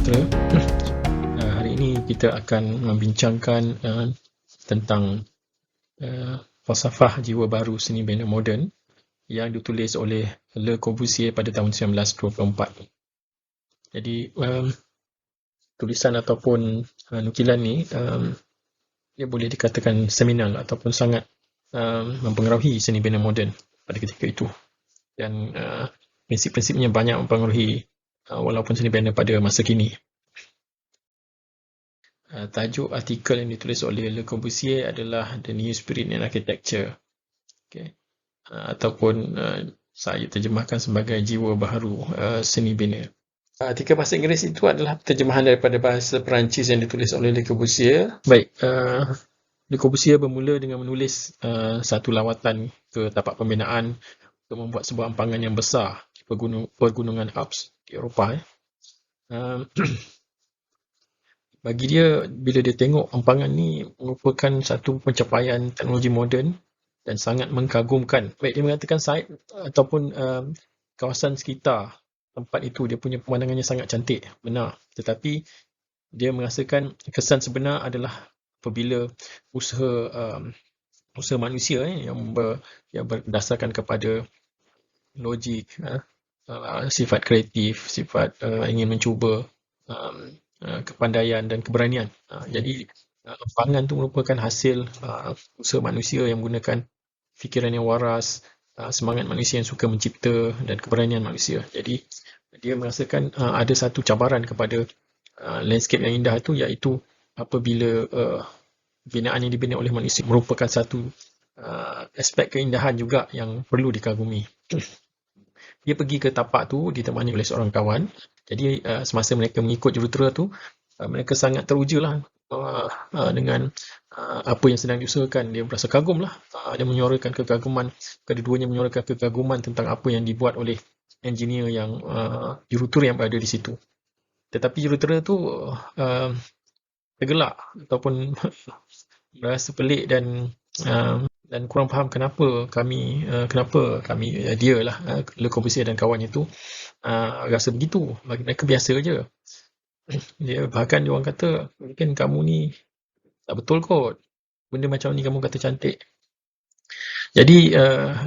jurutera. Hari ini kita akan membincangkan tentang falsafah jiwa baru seni bina moden yang ditulis oleh Le Corbusier pada tahun 1924. Jadi tulisan ataupun nukilan ni dia boleh dikatakan seminal ataupun sangat mempengaruhi seni bina moden pada ketika itu, dan prinsip-prinsipnya banyak mempengaruhi walaupun seni bina pada masa kini. Tajuk artikel yang ditulis oleh Le Corbusier adalah The New Spirit in Architecture, ataupun saya terjemahkan sebagai jiwa baharu seni bina. Artikel bahasa Inggeris itu adalah terjemahan daripada bahasa Perancis yang ditulis oleh Le Corbusier. Baik, Le Corbusier bermula dengan menulis satu lawatan ke tapak pembinaan untuk membuat sebuah empangan yang besar di pergunungan Alps di Eropah. Bagi dia, bila dia tengok empangan ni merupakan satu pencapaian teknologi moden dan sangat mengagumkan. Baik, dia mengatakan site ataupun kawasan sekitar tempat itu, dia punya pemandangannya sangat cantik, benar. Tetapi dia merasakan kesan sebenar adalah apabila usaha manusia yang berdasarkan kepada logik, sifat kreatif, sifat ingin mencuba, kepandaian dan keberanian. Jadi empangan itu merupakan hasil usaha manusia yang menggunakan fikiran yang waras, semangat manusia yang suka mencipta dan keberanian manusia. Jadi dia merasakan ada satu cabaran kepada landscape yang indah itu, iaitu apabila binaan yang dibina oleh manusia merupakan satu aspek keindahan juga yang perlu dikagumi. Dia pergi ke tapak tu ditemani oleh seorang kawan. Jadi semasa mereka mengikut jurutera tu, mereka sangat teruja lah dengan apa yang sedang diusahakan. Dia merasa kagum lah. Dia menyuarakan kekaguman, kedua-duanya menyuarakan kekaguman tentang apa yang dibuat oleh engineer yang jurutera yang berada di situ. Tetapi jurutera tu tergelak ataupun merasa pelik dan kurang faham kenapa kami dia lah, Le Corbusier dan kawannya tu rasa begitu. Bagi mereka biasa je. Bahkan dia orang kata, mungkin kamu ni tak betul kot, benda macam ni kamu kata cantik. Jadi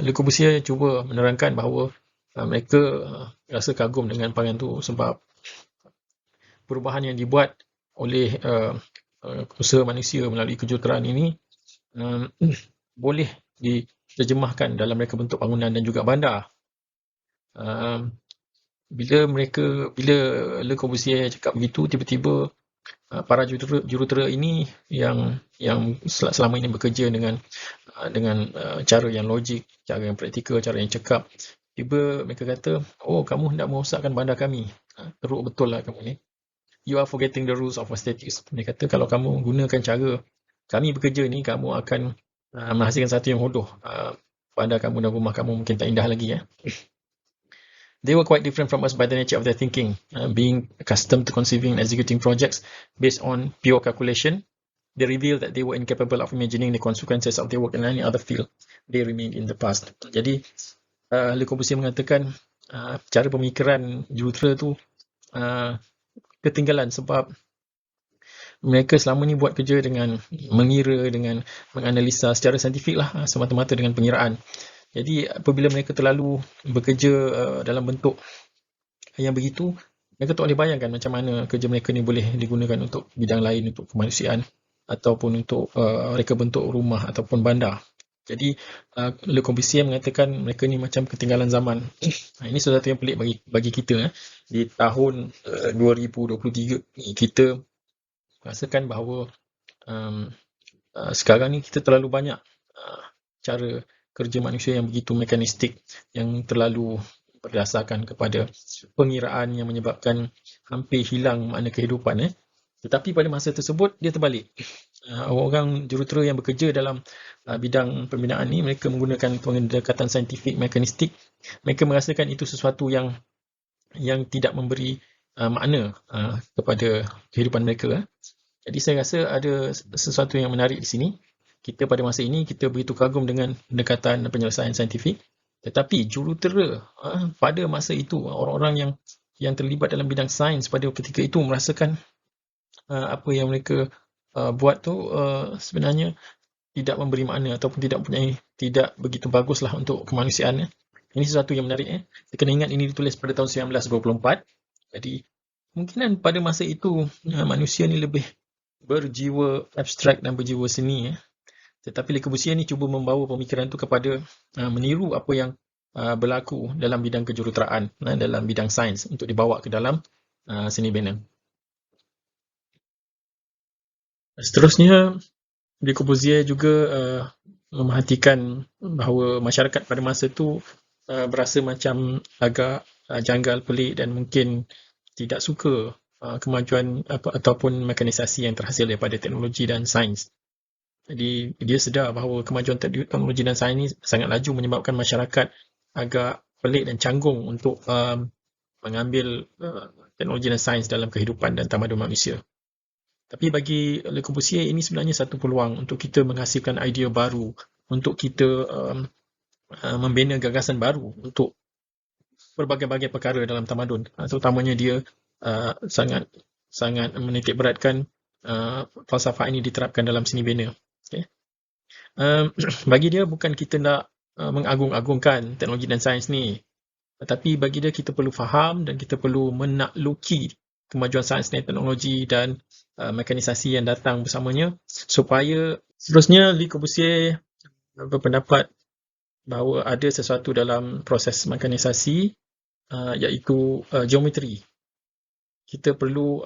Le Corbusier cuba menerangkan bahawa mereka rasa kagum dengan empangan tu sebab perubahan yang dibuat oleh usaha manusia melalui kejuruteraan ini boleh diterjemahkan dalam reka bentuk bangunan dan juga bandar. Bila Le Corbusier cakap begitu, tiba-tiba para jurutera ini yang selama ini bekerja dengan cara yang logik, cara yang praktikal, cara yang cekap, tiba mereka kata, oh, kamu hendak merosakkan bandar kami. Teruk betul lah kamu ni. You are forgetting the rules of aesthetics. Dia kata, kalau kamu gunakan cara kami bekerja ni, kamu akan menghasilkan satu yang hodoh. Bandar kamu dan rumah kamu mungkin tak indah lagi. They were quite different from us by the nature of their thinking. Being accustomed to conceiving and executing projects based on pure calculation, they revealed that they were incapable of imagining the consequences of their work in any other field. They remained in the past. Jadi, Le Corbusier mengatakan cara pemikiran jurutera tu ketinggalan sebab mereka selama ni buat kerja dengan mengira, dengan menganalisa secara saintifik lah, semata-mata dengan pengiraan. Jadi apabila mereka terlalu bekerja dalam bentuk yang begitu, mereka tak boleh bayangkan macam mana kerja mereka ni boleh digunakan untuk bidang lain, untuk kemanusiaan ataupun untuk reka bentuk rumah ataupun bandar. Jadi Le Corbusier mengatakan mereka ni macam ketinggalan zaman. Ini sesuatu yang pelik bagi kita. Di tahun 2023 kita rasakan bahawa sekarang ni kita terlalu banyak cara kerja manusia yang begitu mekanistik, yang terlalu berdasarkan kepada pengiraan yang menyebabkan hampir hilang makna kehidupan. Tetapi pada masa tersebut dia terbalik. Orang jurutera yang bekerja dalam bidang pembinaan ni, mereka menggunakan pendekatan saintifik mekanistik. Mereka merasakan itu sesuatu yang tidak memberi makna kepada kehidupan mereka. Jadi saya rasa ada sesuatu yang menarik di sini. Kita pada masa ini, kita begitu kagum dengan pendekatan dan penyelesaian saintifik. Tetapi jurutera pada masa itu, orang-orang yang yang terlibat dalam bidang sains pada ketika itu merasakan apa yang mereka buat tu sebenarnya tidak memberi makna ataupun tidak begitu baguslah untuk kemanusiaan. Ini sesuatu yang menarik. Kita kena ingat ini ditulis pada tahun 1924. Jadi kemungkinan pada masa itu manusia ni lebih berjiwa abstrak dan berjiwa seni. Tetapi Le Corbusier ni cuba membawa pemikiran tu kepada meniru apa yang berlaku dalam bidang kejuruteraan, dalam bidang sains untuk dibawa ke dalam seni bina. Seterusnya, Le Corbusier juga memerhatikan bahawa masyarakat pada masa itu berasa macam agak janggal, pelik dan mungkin tidak suka kemajuan ataupun mekanisasi yang terhasil daripada teknologi dan sains. Jadi dia sedar bahawa kemajuan teknologi dan sains ini sangat laju menyebabkan masyarakat agak pelik dan canggung untuk mengambil teknologi dan sains dalam kehidupan dan tamadun manusia. Tapi bagi Le Corbusier ini sebenarnya satu peluang untuk kita menghasilkan idea baru, untuk kita membina gagasan baru untuk berbagai-bagai perkara dalam tamadun. Terutamanya dia sangat menitik beratkan falsafah ini diterapkan dalam seni bina. Okay. Bagi dia bukan kita nak mengagung-agungkan teknologi dan sains ni, tetapi bagi dia kita perlu faham dan kita perlu menakluki kemajuan sains dan teknologi dan mekanisasi yang datang bersamanya, supaya seterusnya Le Corbusier berpendapat bahawa ada sesuatu dalam proses mekanisasi iaitu geometri. Kita perlu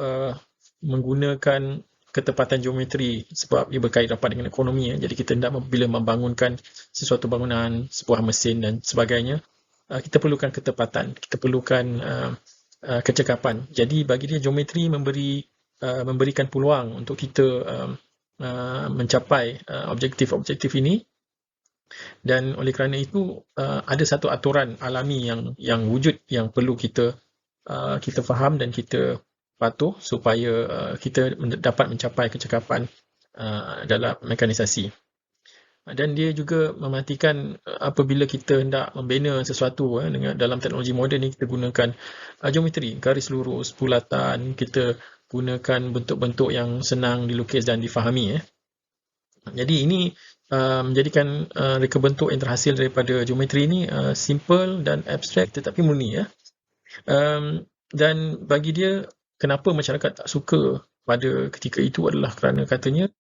menggunakan ketepatan geometri sebab ia berkait rapat dengan ekonomi. Jadi kita hendak bila membangunkan sesuatu bangunan, sebuah mesin dan sebagainya, kita perlukan ketepatan, kita perlukan kecekapan. Jadi bagi dia geometri memberikan peluang untuk kita mencapai objektif-objektif ini, dan oleh kerana itu ada satu aturan alami yang wujud yang perlu kita faham dan kita patuh supaya kita dapat mencapai kecekapan dalam mekanisasi. Dan dia juga mematikan apabila kita hendak membina sesuatu dalam teknologi moden ni, kita gunakan geometri, garis lurus, bulatan, kita gunakan bentuk-bentuk yang senang dilukis dan difahami. Jadi ini menjadikan reka bentuk yang terhasil daripada geometri ini simple dan abstrak tetapi murni. Dan bagi dia, kenapa masyarakat tak suka pada ketika itu adalah kerana katanya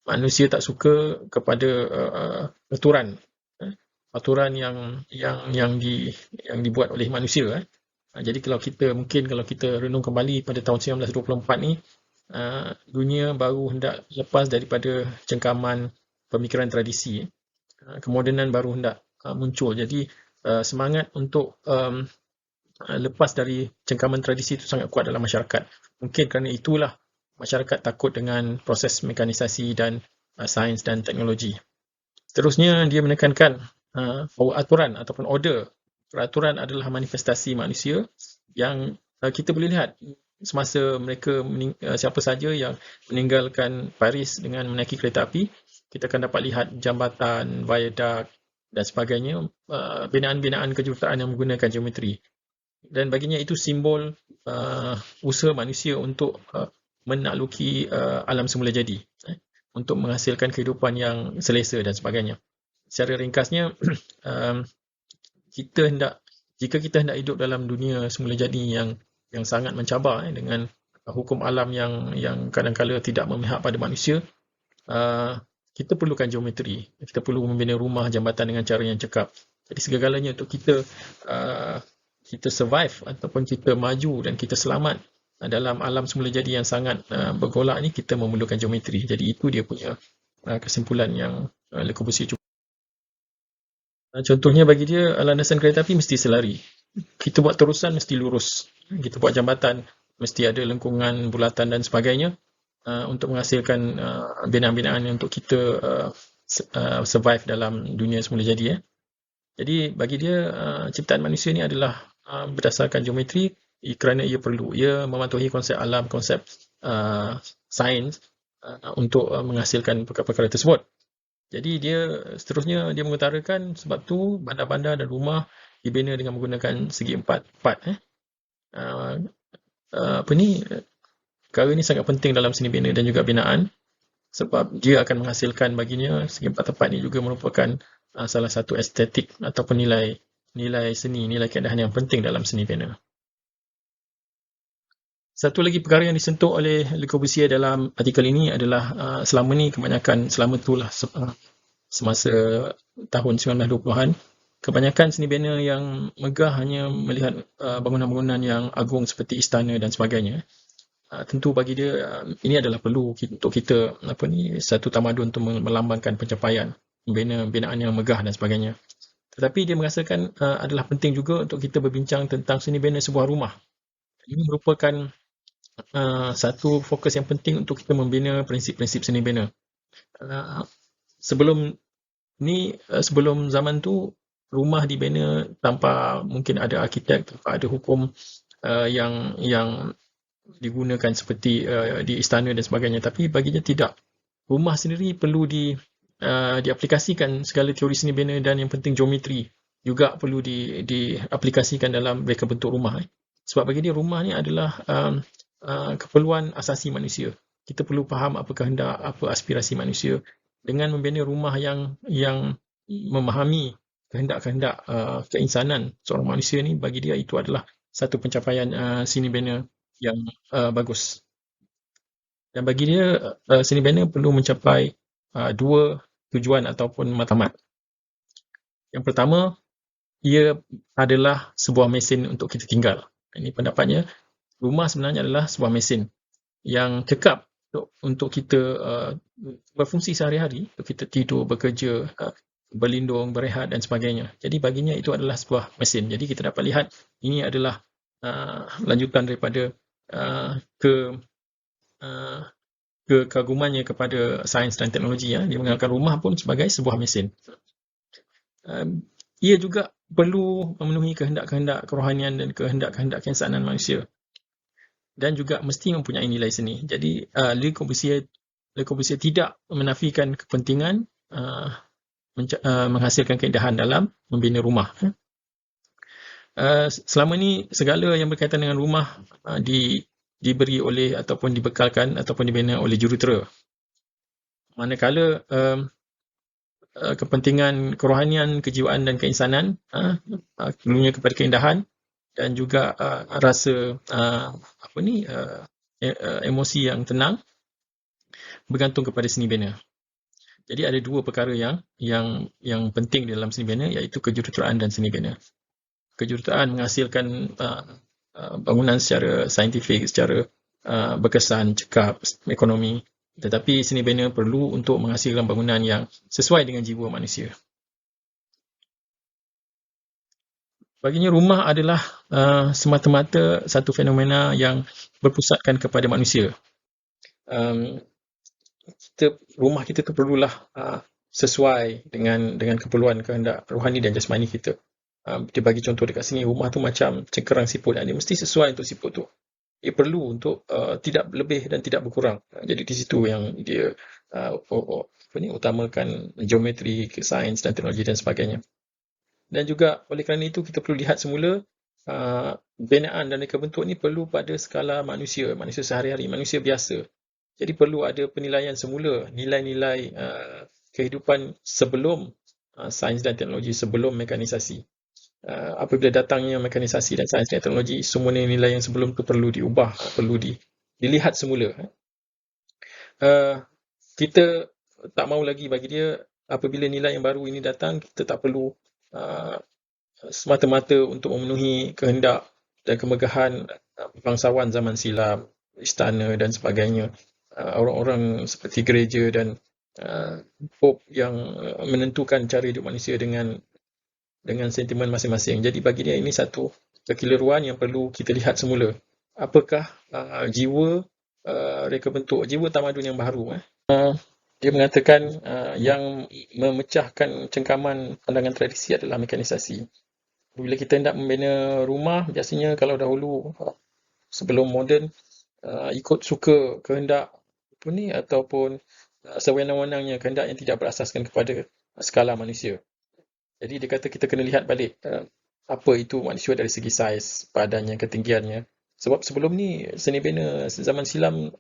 manusia tak suka kepada aturan yang dibuat oleh manusia. Jadi kalau kita renung kembali pada tahun 1924 ni, dunia baru hendak lepas daripada cengkaman pemikiran tradisi. Kemodenan baru hendak muncul. Jadi semangat untuk lepas dari cengkaman tradisi itu sangat kuat dalam masyarakat. Mungkin kerana itulah masyarakat takut dengan proses mekanisasi dan sains dan teknologi. Seterusnya dia menekankan bahawa aturan ataupun peraturan adalah manifestasi manusia yang kita boleh lihat semasa mereka siapa saja yang meninggalkan Paris dengan menaiki kereta api, kita akan dapat lihat jambatan, viaduct dan sebagainya, binaan-binaan kejuruteraan yang menggunakan geometri. Dan baginya itu simbol usaha manusia untuk menakluki alam semula jadi, untuk menghasilkan kehidupan yang selesa dan sebagainya. Secara ringkasnya, jika kita hendak hidup dalam dunia semula jadi yang sangat mencabar dengan hukum alam yang kadang-kala tidak memihak pada manusia, kita perlukan geometri. Kita perlu membina rumah, jambatan dengan cara yang cekap. Jadi segala-galanya untuk kita survive ataupun kita maju dan kita selamat dalam alam semula jadi yang sangat bergolak ni, kita memerlukan geometri. Jadi itu dia punya kesimpulan yang Le Corbusier cuba. Contohnya bagi dia, landasan kereta api mesti selari. Kita buat terusan mesti lurus. Kita buat jambatan mesti ada lengkungan, bulatan dan sebagainya untuk menghasilkan binaan-binaan untuk kita survive dalam dunia semula jadi. Jadi bagi dia, ciptaan manusia ni adalah berdasarkan geometri kerana ia perlu. Ia mematuhi konsep alam, konsep sains untuk menghasilkan perkara-perkara tersebut. Jadi seterusnya dia mengutarakan sebab tu bandar-bandar dan rumah dibina dengan menggunakan segi empat. Uh, apa ni, perkara ni sangat penting dalam seni bina dan juga binaan sebab dia akan menghasilkan baginya segi tempat ni juga merupakan salah satu estetik ataupun nilai seni, nilai keadaan yang penting dalam seni bina. Satu lagi perkara yang disentuh oleh Le Corbusier dalam artikel ini adalah selama ni kebanyakan, selama itulah semasa tahun 1920-an, kebanyakan seni bina yang megah hanya melihat bangunan-bangunan yang agung seperti istana dan sebagainya. Tentu bagi dia ini adalah perlu untuk kita satu tamadun untuk melambangkan pencapaian binaan yang megah dan sebagainya. Tetapi dia merasakan adalah penting juga untuk kita berbincang tentang seni bina sebuah rumah. Ini merupakan satu fokus yang penting untuk kita membina prinsip-prinsip seni bina. Sebelum zaman tu rumah dibina tanpa mungkin ada arkitek, tanpa ada hukum yang digunakan seperti di istana dan sebagainya, tapi baginya tidak. Rumah sendiri perlu diaplikasikan segala teori seni bina dan yang penting geometri juga perlu diaplikasikan dalam reka bentuk rumah. Sebab bagi dia rumah ni adalah keperluan asasi manusia. Kita perlu faham apa kehendak, apa aspirasi manusia. Dengan membina rumah yang memahami kehendak-kehendak keinsanan seorang manusia ni, bagi dia itu adalah satu pencapaian seni bina yang bagus. Dan bagi dia seni bina perlu mencapai dua tujuan ataupun matlamat. Yang pertama, ia adalah sebuah mesin untuk kita tinggal. Ini pendapatnya. Rumah sebenarnya adalah sebuah mesin yang kekal untuk kita berfungsi sehari-hari, untuk kita tidur, bekerja, berlindung, berehat dan sebagainya. Jadi baginya itu adalah sebuah mesin. Jadi kita dapat lihat ini adalah lanjutan daripada kekagumannya kepada sains dan teknologi. Dia mengenalkan rumah pun sebagai sebuah mesin. Ia juga perlu memenuhi kehendak-kehendak kerohanian dan kehendak-kehendak keinsanan manusia. Dan juga mesti mempunyai nilai seni. Jadi Le Corbusier tidak menafikan kepentingan menghasilkan keindahan dalam membina rumah. Selama ni segala yang berkaitan dengan rumah diberi oleh ataupun dibekalkan ataupun dibina oleh jurutera. Manakala kepentingan kerohanian, kejiwaan dan keinsanan perlunya kepada keindahan dan juga rasa emosi yang tenang bergantung kepada seni bina. Jadi ada dua perkara yang penting dalam seni bina, iaitu kejuruteraan dan seni bina. Kejuruteraan menghasilkan bangunan secara saintifik, secara berkesan, cekap, ekonomi. Tetapi seni bina perlu untuk menghasilkan bangunan yang sesuai dengan jiwa manusia. Baginya rumah adalah semata-mata satu fenomena yang berpusatkan kepada manusia. Rumah kita tu perlulah sesuai dengan keperluan kehendak rohani dan jasmani kita. Dia bagi contoh dekat sini, rumah tu macam cengkerang siput, dia mesti sesuai untuk siput tu. Dia perlu untuk tidak lebih dan tidak berkurang. Jadi di situ yang dia utamakan geometri, sains dan teknologi dan sebagainya. Dan juga oleh kerana itu kita perlu lihat semula binaan dan reka bentuk ni perlu pada skala manusia sehari-hari, manusia biasa. Jadi perlu ada penilaian semula, nilai-nilai kehidupan sebelum sains dan teknologi, sebelum mekanisasi. Apabila datangnya mekanisasi dan sains dan teknologi, semua nilai yang sebelum tu perlu diubah, perlu dilihat semula. Kita tak mahu lagi, bagi dia apabila nilai yang baru ini datang, kita tak perlu semata-mata untuk memenuhi kehendak dan kemegahan bangsawan zaman silam, istana dan sebagainya, orang-orang seperti gereja dan Pope yang menentukan cara hidup manusia dengan sentimen masing-masing. Jadi bagi dia ini satu kekeliruan yang perlu kita lihat semula. Apakah jiwa reka bentuk, jiwa tamadun yang baru? Dia mengatakan yang memecahkan cengkaman pandangan tradisi adalah mekanisasi. Bila kita hendak membina rumah, biasanya kalau dahulu sebelum moden, ikut suka kehendak ataupun sewenang-wenangnya kehendak yang tidak berasaskan kepada skala manusia. Jadi dia kata kita kena lihat balik apa itu manusia dari segi saiz, badannya, ketinggiannya. Sebab sebelum ni seni bina zaman silam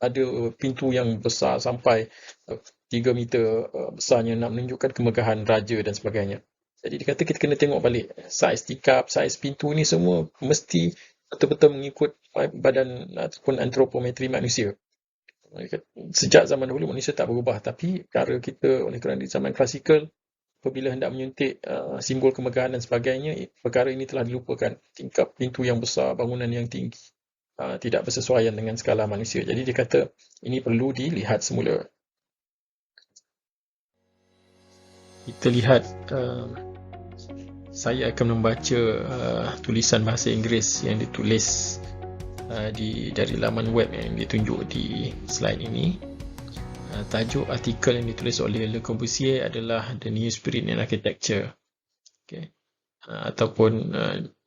ada pintu yang besar sampai 3 meter besarnya nak menunjukkan kemegahan raja dan sebagainya. Jadi dia kata kita kena tengok balik saiz tikap, saiz pintu ni semua mesti betul-betul mengikut badan ataupun antropometri manusia. Sejak zaman dahulu manusia tak berubah, tapi cara kita oleh kerana di zaman klasikal apabila hendak menyuntik simbol kemegahan dan sebagainya, perkara ini telah dilupakan. Tingkap pintu yang besar, bangunan yang tinggi, tidak bersesuaian dengan skala manusia. Jadi dia kata ini perlu dilihat semula. Kita lihat, saya akan membaca tulisan bahasa Inggeris yang ditulis dari laman web yang ditunjuk di slide ini. Tajuk artikel yang ditulis oleh Le Corbusier adalah The New Spirit in Architecture. Okay. Ataupun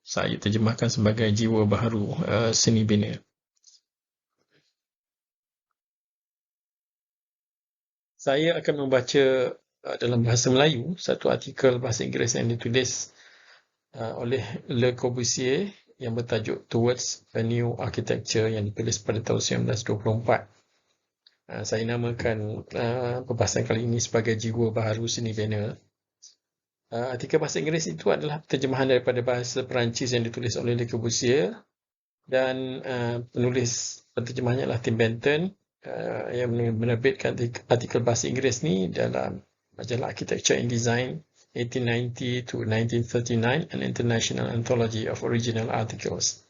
saya terjemahkan sebagai jiwa baharu seni bina. Saya akan membaca dalam bahasa Melayu satu artikel bahasa Inggeris yang ditulis oleh Le Corbusier yang bertajuk Towards a New Architecture yang ditulis pada tahun 1924. Saya namakan perbahasan kali ini sebagai jiwa baharu seni bina. Artikel bahasa Inggeris itu adalah terjemahan daripada bahasa Perancis yang ditulis oleh Le Corbusier dan penulis penterjemahnya adalah Tim Benton yang menerbitkan artikel bahasa Inggeris ni dalam majalah Architecture and Design 1890 to 1939, an international anthology of original articles.